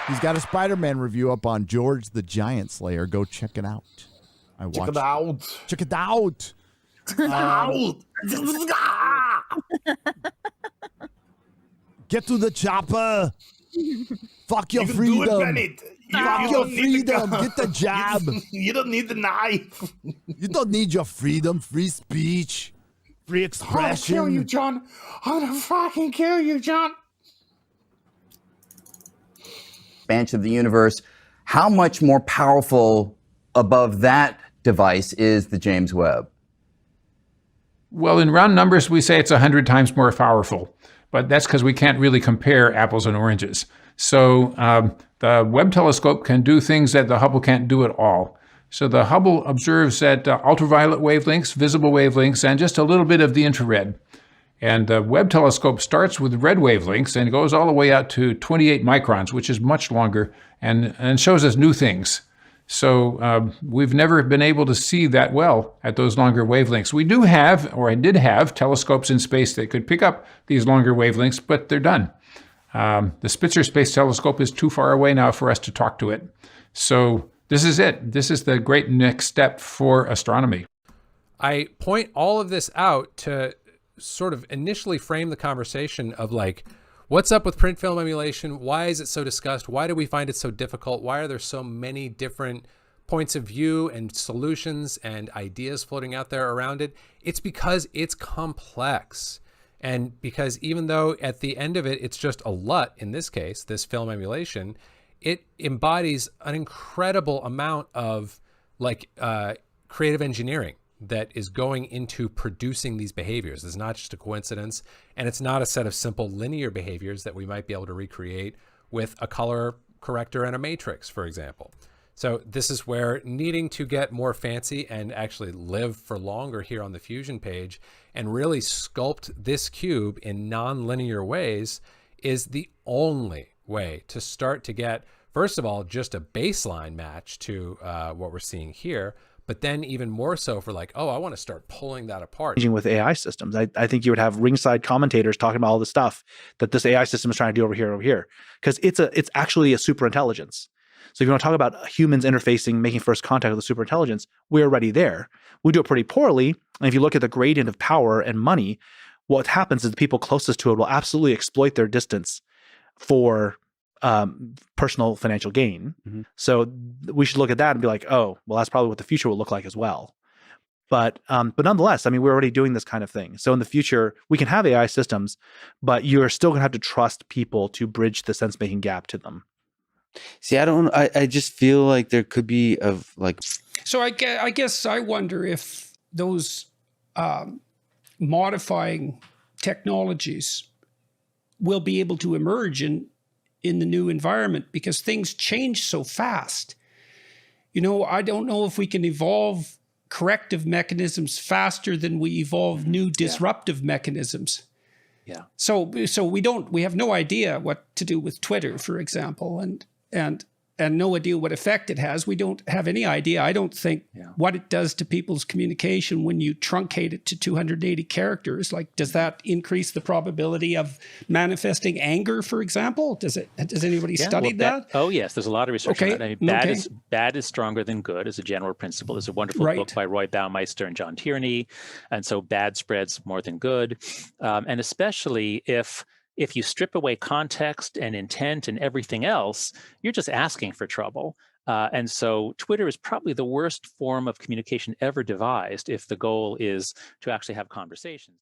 He's got a Spider-Man review up on George the Giant Slayer. Go check it out. Check it out. Check it out. Get to the chopper. Fuck your freedom. Fuck your freedom. Get the job. You don't need the knife. You don't need your freedom, free speech, free expression. I'm gonna kill you, John. I'm gonna fucking kill you, John. Expansion of the universe. How much more powerful above that device is the James Webb? Well, in round numbers, we say it's 100 times more powerful, but that's because we can't really compare apples and oranges. So the Webb telescope can do things that the Hubble can't do at all. So the Hubble observes at ultraviolet wavelengths, visible wavelengths, and just a little bit of the infrared. And the Webb telescope starts with red wavelengths and goes all the way out to 28 microns, which is much longer, and shows us new things. So we've never been able to see that well at those longer wavelengths. We do have, or I did have, telescopes in space that could pick up these longer wavelengths, but they're done. The Spitzer Space Telescope is too far away now for us to talk to it. So this is it. This is the great next step for astronomy. I point all of this out to sort of initially frame the conversation of like, what's up with print film emulation? Why is it so discussed? Why do we find it so difficult? Why are there so many different points of view and solutions and ideas floating out there around it? It's because it's complex. And because even though at the end of it, it's just a LUT, in this case, this film emulation, it embodies an incredible amount of like creative engineering that is going into producing these behaviors. It's not just a coincidence, and it's not a set of simple linear behaviors that we might be able to recreate with a color corrector and a matrix, for example. So this is where needing to get more fancy and actually live for longer here on the Fusion page and really sculpt this cube in non-linear ways is the only way to start to get, first of all, just a baseline match to what we're seeing here, but then even more so for like, oh, I want to start pulling that apart. With AI systems, I think you would have ringside commentators talking about all the stuff that this AI system is trying to do over here, because it's actually a super intelligence. So if you want to talk about humans interfacing, making first contact with a super intelligence, we're already there. We do it pretty poorly. And if you look at the gradient of power and money, what happens is the people closest to it will absolutely exploit their distance for personal financial gain. Mm-hmm. So we should look at that and be like, oh, well, that's probably what the future will look like as well. But nonetheless, I mean, we're already doing this kind of thing. So in the future, we can have AI systems, but you're still going to have to trust people to bridge the sense-making gap to them. See, I just feel like there could be of like. So I guess I wonder if those modifying technologies will be able to emerge in the new environment, because things change so fast. You know, I don't know if we can evolve corrective mechanisms faster than we evolve new disruptive mechanisms. Yeah. So we have no idea what to do with Twitter, for example, and no idea what effect it has. We don't have any idea, I don't think, what it does to people's communication when you truncate it to 280 characters. Like, does that increase the probability of manifesting anger, for example? Has anybody studied that? Oh, yes. There's a lot of research on that. I mean, bad is stronger than good as a general principle. There's a wonderful book by Roy Baumeister and John Tierney. And so bad spreads more than good. And especially if you strip away context and intent and everything else, you're just asking for trouble. And so Twitter is probably the worst form of communication ever devised if the goal is to actually have conversations.